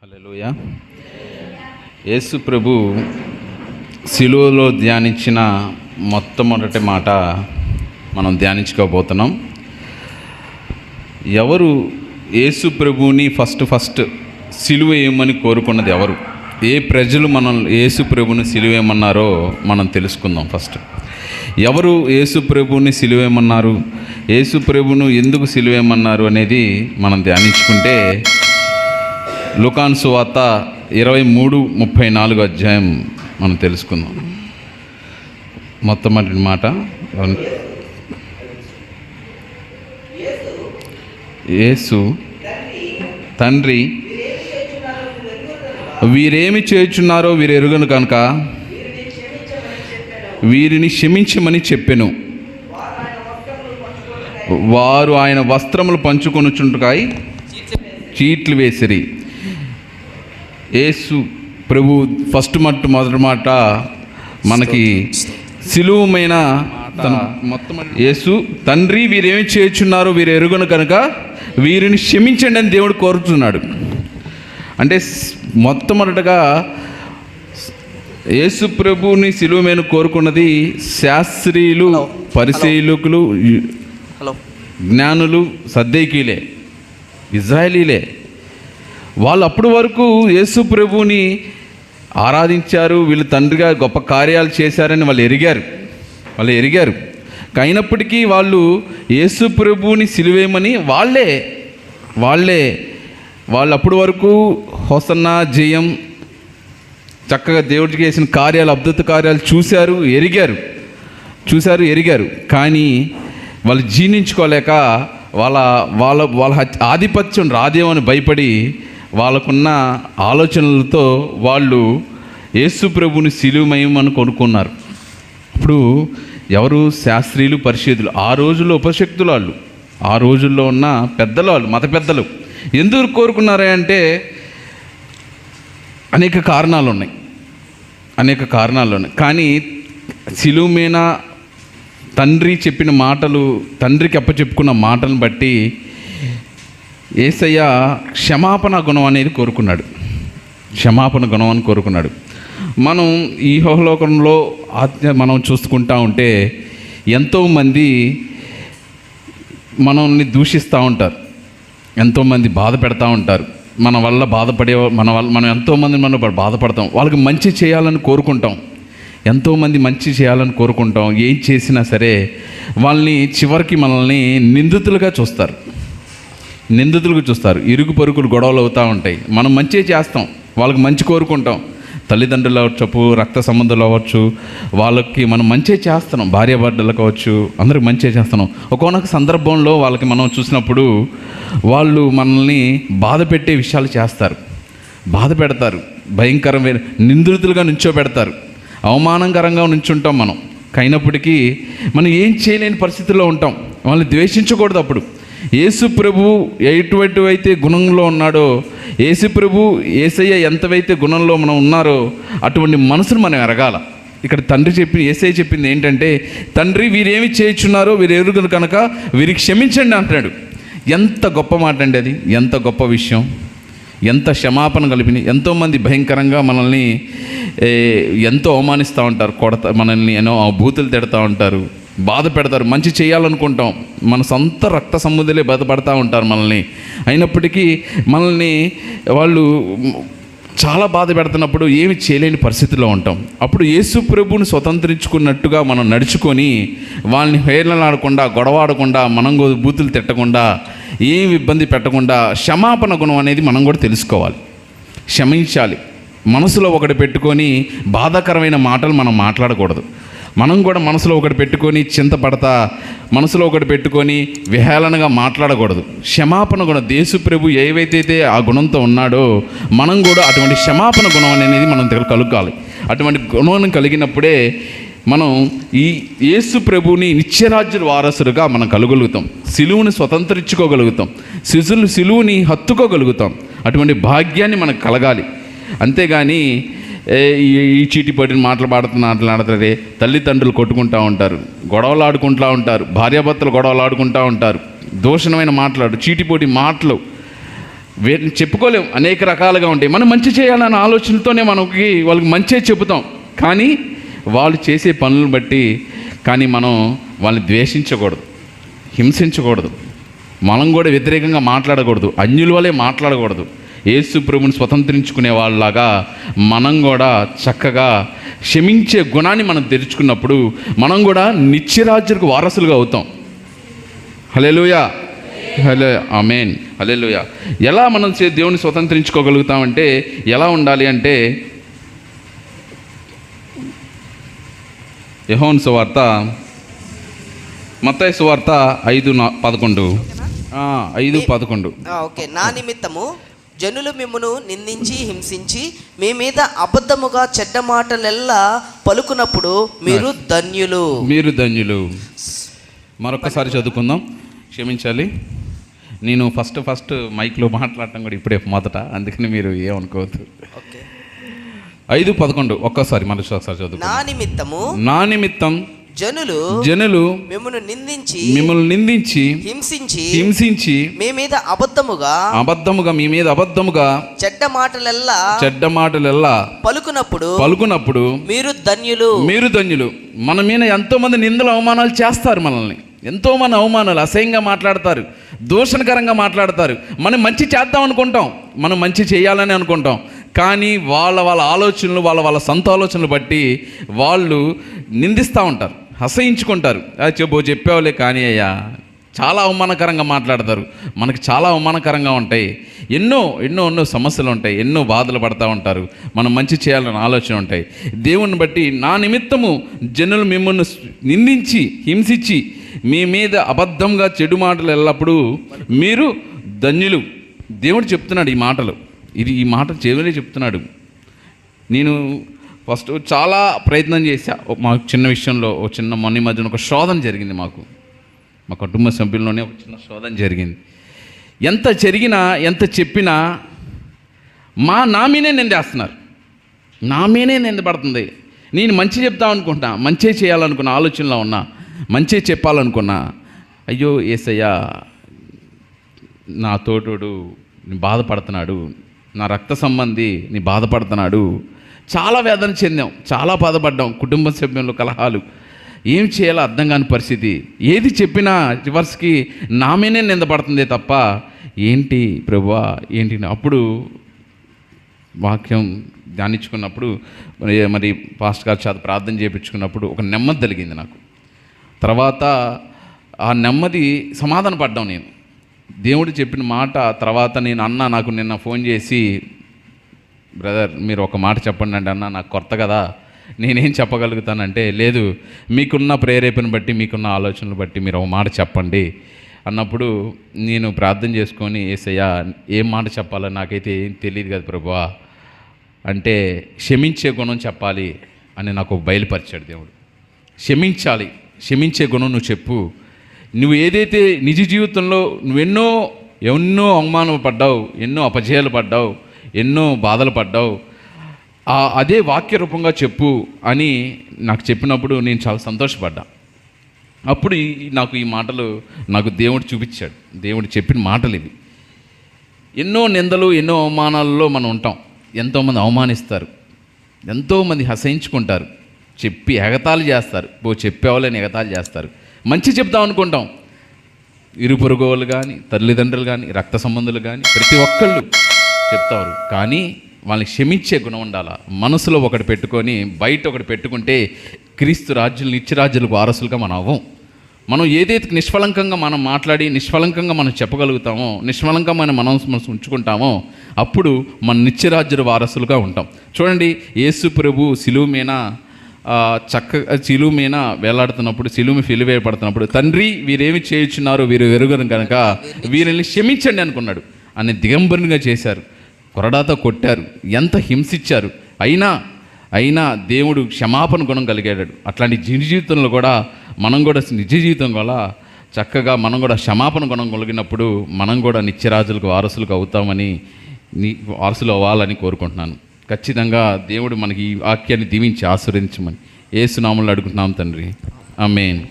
హల్లెలూయా. యేసు ప్రభు శిలువలో ధ్యానించిన మొట్టమొదటి మాట మనం ధ్యానించుకోబోతున్నాం. ఎవరు యేసు ప్రభువుని ఫస్ట్ సిలువ వేయమని కోరుకున్నది ఎవరు? ఏ ప్రజలు మనం యేసు ప్రభుని సిలువ వేయమన్నారో మనం తెలుసుకుందాం. ఫస్ట్ ఎవరు యేసు ప్రభుని సిలువ వేయమన్నారు, యేసు ప్రభును ఎందుకు సిలువ వేయమన్నారు అనేది మనం ధ్యానించుకుంటే లూకాను సువార్త 23:34 అధ్యాయం మనం తెలుసుకుందాం. మొట్టమొదటి మాట, యేసు తండ్రి వీరేమి చేయుచున్నారో వీరు ఎరుగను కనుక వీరిని క్షమించమని చెప్పెను. వారు ఆయన వస్త్రములు పంచుకొనుచుంటుకాయి చీట్లు వేసిరి. యేసు ప్రభు మొదటి మాట మనకి సిలువమైన యేసు తండ్రి వీరేమి చేయుచున్నారో వీరు ఎరుగను కనుక వీరిని క్షమించండి అని దేవుడు కోరుతున్నాడు. అంటే మొట్టమొదటగా యేసు ప్రభుని సిలువ మీద కోరుకున్నది శాస్త్రీయులు, పరిసయ్యులు, జ్ఞానులు, సద్దీకీలే, ఇజ్రాయేలీలే. వాళ్ళు అప్పటి వరకు యేసు ప్రభువుని ఆరాధించారు, వీళ్ళు తండ్రిగా గొప్ప కార్యాలు చేశారని వాళ్ళు ఎరిగారు. అయినప్పటికీ వాళ్ళు యేసు ప్రభువుని సిలువేయమని వాళ్ళు అప్పటి వరకు హోసన్నా, జయం, చక్కగా దేవుడికి చేసిన కార్యాలు, అద్భుత కార్యాలు చూశారు, ఎరిగారు. కానీ వాళ్ళు జీర్ణించుకోలేక వాళ్ళ ఆధిపత్యం రాదేమని భయపడి వాళ్ళకున్న ఆలోచనలతో వాళ్ళు యేసు ప్రభుని సిలువమయమని కొనుక్కున్నారు. ఇప్పుడు ఎవరు? శాస్త్రీయులు, పరిశీదులు, ఆ రోజుల్లో ఉపశక్తులు వాళ్ళు, ఆ రోజుల్లో ఉన్న పెద్దలు, వాళ్ళు మత పెద్దలు. ఎందుకు కోరుకున్నారా అంటే అనేక కారణాలు ఉన్నాయి. కానీ సిలువ మీద తండ్రి చెప్పిన మాటలు, తండ్రికి అప్పచెప్పుకున్న మాటలను బట్టి యేసయ్య క్షమాపణ గుణం అనేది కోరుకున్నాడు. మనం ఈ లోకంలో మనం చూసుకుంటూ ఉంటే ఎంతోమంది మనల్ని దూషిస్తూ ఉంటారు, ఎంతోమంది బాధ పెడతా ఉంటారు. మనం ఎంతోమంది మనం బాధపడతాం. వాళ్ళకి మంచి చేయాలని కోరుకుంటాం, ఎంతోమంది మంచి చేయాలని కోరుకుంటాం. ఏం చేసినా సరే వాళ్ళని చివరికి మనల్ని నిందితులుగా చూస్తారు. ఇరుగు పొరుగులు గొడవలు అవుతూ ఉంటాయి. మనం మంచి చేస్తాం, వాళ్ళకి మంచి కోరుకుంటాం. తల్లిదండ్రులు అవ్వచ్చు, రక్త సంబంధాలు అవ్వచ్చు, వాళ్ళకి మనం మంచి చేస్తున్నాం. భార్యాభర్తలు కావచ్చు, అందరికి మంచి చేస్తున్నాం. ఒక్కొక్క సందర్భంలో వాళ్ళకి మనం చూసినప్పుడు వాళ్ళు మనల్ని బాధ పెట్టే విషయాలు చేస్తారు, బాధ పెడతారు, భయంకరమైన నిందితులుగా నుంచోబెడతారు, అవమానకరంగా నుంచుంటాం మనం. అయినప్పటికీ మనం ఏం చేయలేని పరిస్థితుల్లో ఉంటాం. వాళ్ళని ద్వేషించకూడదు. అప్పుడు యేసు ప్రభు ఎటువైతే గుణంలో ఉన్నాడో, యేసు ప్రభు యేసయ్య ఎంతవైతే గుణంలో మనం ఉన్నారో అటువంటి మనసును మనం ఎరగాల. ఇక్కడ యేసయ్య చెప్పింది ఏంటంటే, తండ్రి వీరేమి చేయుచున్నారో వీరు ఎరుగరు కనుక వీరికి క్షమించండి అంటున్నాడు. ఎంత గొప్ప మాట అండి అది, ఎంత గొప్ప విషయం, ఎంత క్షమాపణ కలిపిన. ఎంతోమంది భయంకరంగా మనల్ని ఎంతో అవమానిస్తూ ఉంటారు, మనల్ని ఎన్నో బూతులు తిడతా ఉంటారు, బాధ పెడతారు. మంచి చేయాలనుకుంటాం, మన సొంత రక్త సంబంధులే బాధపడతా ఉంటారు మనల్ని. అయినప్పటికీ మనల్ని వాళ్ళు చాలా బాధ పెడుతున్నప్పుడు ఏమి చేయలేని పరిస్థితిలో ఉంటాం. అప్పుడు యేసు ప్రభువుని స్వతంత్రించుకున్నట్టుగా మనం నడుచుకొని వాళ్ళని హేళనలాడకుండా, గొడవాడకుండా, మనం బూతులు తిట్టకుండా, ఏమి ఇబ్బంది పెట్టకుండా క్షమాపణ గుణం అనేది మనం కూడా తెలుసుకోవాలి, క్షమించాలి. మనసులో ఒకటి పెట్టుకొని బాధాకరమైన మాటలు మనం మాట్లాడకూడదు. మనం కూడా మనసులో ఒకటి పెట్టుకొని చింతపడతా, మనసులో ఒకటి పెట్టుకొని విహేళనగా మాట్లాడకూడదు. క్షమాపణ గుణం, యేసు ప్రభు ఏవైతే ఆ గుణంతో ఉన్నాడో మనం కూడా అటువంటి క్షమాపణ గుణం అనేది మనం కలుగాలి. అటువంటి గుణం కలిగినప్పుడే మనం ఈ యేసు ప్రభుని నిత్యరాజ్య వారసులుగా మనం కలగలుగుతాం, సిలువుని స్వతంత్రించుకోగలుగుతాం, సిలువుని హత్తుకోగలుగుతాం. అటువంటి భాగ్యాన్ని మనకు కలగాలి. అంతేగాని ఈ చీటిపడిన మాట్లాడతారే, తల్లిదండ్రులు కొట్టుకుంటూ ఉంటారు, గొడవలు ఆడుకుంటూ ఉంటారు, భార్యాభర్తలు గొడవలు ఆడుకుంటూ ఉంటారు, దూషణమైన చీటిపోటి మాటలు, వీటిని చెప్పుకోలేం, అనేక రకాలుగా ఉంటాయి. మనం మంచి చేయాలన్న ఆలోచనతోనే వాళ్ళకి మంచి చెబుతాం. కానీ వాళ్ళు చేసే పనులను బట్టి మనం వాళ్ళని ద్వేషించకూడదు, హింసించకూడదు, మనం కూడా వ్యతిరేకంగా మాట్లాడకూడదు, అన్యుల వలె మాట్లాడకూడదు. యేసు ప్రభువుని స్వతంత్రించుకునే వాళ్ళలాగా మనం కూడా చక్కగా క్షమించే గుణాన్ని మనం తెరుచుకున్నప్పుడు మనం కూడా నిత్యరాజ్యానికి వారసులుగా అవుతాం. హల్లెలూయా, ఆమేన్, హల్లెలూయా. ఎలా మనం దేవుని స్వతంత్రించుకోగలుగుతామంటే ఎలా ఉండాలి అంటే, యోహాను సువార్త, మత్తయి సువార్త 5:11. 5:11. ఓకే. నా నిమిత్తము జనులు మిమ్మును నిందించి హింసించి మీ మీద అబద్ధముగా చెడ్డ మాటలెల్లా పలుకున్నప్పుడు మీరు ధన్యులు. మరొకసారి చదువుకుందాం. క్షమించాలి, నేను ఫస్ట్ మైక్లో మాట్లాడటం కూడా ఇప్పుడే మొదట, అందుకని మీరు ఏమనుకోవద్దు. 5:11 ఒక్కసారి మరోసారి చదువు. నా నిమిత్తం జనులు మిమ్మల్ని నిందించి హింసించి మీ మీద అబద్ధముగా చెడ్డ మాటలెల్లా పలుకున్నప్పుడు మీరు ధన్యులు. మన మీద ఎంతో మంది నిందలు అవమానాలు చేస్తారు, మనల్ని ఎంతో మంది అవమానాలు, అసహ్యంగా మాట్లాడతారు, దూషణకరంగా మాట్లాడతారు. మనం మంచి చేద్దాం అనుకుంటాం, మనం మంచి చేయాలని అనుకుంటాం, కానీ వాళ్ళ ఆలోచనలు వాళ్ళ సొంత ఆలోచనలు బట్టి వాళ్ళు నిందిస్తూ ఉంటారు, అసహించుకుంటారు. చెప్పేవాళ్ళే కానీ అయ్యా చాలా అవమానకరంగా మాట్లాడతారు. మనకి చాలా అవమానకరంగా ఉంటాయి, ఎన్నో సమస్యలు ఉంటాయి, ఎన్నో బాధలు పడుతూ ఉంటారు. మనం మంచి చేయాలని ఆలోచన ఉంటాయి. దేవుని బట్టి నా నిమిత్తము జనులు మిమ్మల్ని నిందించి హింసించి మీ మీద అబద్ధంగా చెడు మాటలు ఎల్లప్పుడూ మీరు ధన్యులు. దేవుడు చెప్తున్నాడు ఈ మాటలు, ఈ మాట దేవుడే చెప్తున్నాడు. నేను ఫస్ట్ చాలా ప్రయత్నం చేశా. మాకు చిన్న విషయంలో మొన్న మధ్యన ఒక శోధన జరిగింది. మా కుటుంబ సభ్యుల్లోనే ఒక చిన్న శోధన జరిగింది. ఎంత జరిగినా ఎంత చెప్పినా నా మీనే నిందేస్తున్నారు, నా మీనే నిందపడుతుంది. నేను మంచి చెప్తాం అనుకుంటున్నా, మంచి చేయాలనుకున్న ఆలోచనలో ఉన్నా, మంచి చెప్పాలనుకున్నా, అయ్యో యేసయ్యా నా తోటోడు బాధపడుతున్నాడు, నా రక్త సంబంధి నీ బాధపడుతున్నాడు. చాలా వేదన చెందాం, చాలా బాధపడ్డాం. కుటుంబ సభ్యులు కలహాలు, ఏం చేయాలో అర్థం కాని పరిస్థితి. ఏది చెప్పినా రివర్స్కి నామేనే నిందపడుతుందే తప్ప ఏంటి ప్రభువా ఏంటి. అప్పుడు వాక్యం ధ్యానించుకున్నప్పుడు మరి పాస్టర్ గారు చేత ప్రార్థన చేయించుకున్నప్పుడు ఒక నెమ్మది కలిగింది నాకు. తర్వాత ఆ నెమ్మది సమాధాన పడ్డాం. నేను దేవుడు చెప్పిన మాట తర్వాత నాకు నిన్న ఫోన్ చేసి, బ్రదర్ మీరు ఒక మాట చెప్పండి అంటే, అన్న నాకు కొత్త కదా, నేనేం చెప్పగలుగుతానంటే, లేదు మీకున్న ప్రేరేపణ బట్టి మీకున్న ఆలోచనలు బట్టి మీరు ఒక మాట చెప్పండి అన్నప్పుడు నేను ప్రార్థన చేసుకొని, యేసయ్యా ఏం మాట చెప్పాలో నాకైతే ఏం తెలియదు కదా ప్రభువా అంటే, క్షమించే గుణం చెప్పాలి అని నాకు బయలుపరిచాడు దేవుడు. క్షమించే గుణం నువ్వు చెప్పు. నువ్వు ఏదైతే నిజ జీవితంలో నువ్వెన్నో అవమానం పడ్డావు, ఎన్నో అపజయాలు పడ్డావు, ఎన్నో బాధలు పడ్డావు, అదే వాక్య రూపంగా చెప్పు అని నాకు చెప్పినప్పుడు నేను చాలా సంతోషపడ్డా. అప్పుడు నాకు ఈ మాటలు నాకు దేవుడు చూపించాడు. దేవుడు చెప్పిన మాటలు ఇవి. ఎన్నో నిందలు ఎన్నో అవమానాలలో మనం ఉంటాం. ఎంతోమంది అవమానిస్తారు, ఎంతోమంది అసహించుకుంటారు, చెప్పి ఎగతాళి చేస్తారు, చెప్పేవాళ్ళని ఎగతాళి చేస్తారు. మంచి చెప్తాం అనుకుంటాం, ఇరుపొరుగు వాళ్ళు కానీ, తల్లిదండ్రులు కానీ, రక్త సంబంధులు కానీ, ప్రతి ఒక్కళ్ళు చెప్తారు. కానీ వాళ్ళని క్షమించే గుణం ఉండాలా. మనసులో ఒకటి పెట్టుకొని బయట ఒకటి పెట్టుకుంటే క్రీస్తు రాజ్యులు నిత్యరాజ్యులకు వారసులుగా మనం అవ్వం. మనం ఏదైతే నిష్ఫలంకంగా మనం మాట్లాడి నిష్ఫలంకంగా మనం చెప్పగలుగుతామో, నిష్ఫలంగా మనం ఉంచుకుంటామో, అప్పుడు మన నిత్యరాజ్యుల వారసులుగా ఉంటాం. చూడండి, యేసు ప్రభు సిలువ మీద వేలాడుతున్నప్పుడు, సిలువ వెలివేయబడుతున్నప్పుడు, తండ్రి వీరేమి చేయుచున్నారో వీరు ఎరుగరు కనుక వీరిని క్షమించండి అనుకున్నాడు. అని దిగంబరునిగా చేశారు, కొరడాతో కొట్టారు, ఎంత హింసించారు. అయినా దేవుడు క్షమాపణ గుణం కలిగాడు. అట్లాంటి నిజ జీవితంలో కూడా మనం కూడా నిజ జీవితం కూడా చక్కగా మనం కూడా క్షమాపణ గుణం కలిగినప్పుడు మనం కూడా నిత్యరాజులకు వారసులకు అవుతామని, వారసులు అవ్వాలని కోరుకుంటున్నాను. ఖచ్చితంగా దేవుడు మనకి ఈ వాక్యాన్ని దీవించి ఆశీర్వదించమని యేసు నామములో అడుగుతున్నాం తండ్రి, ఆమేన్.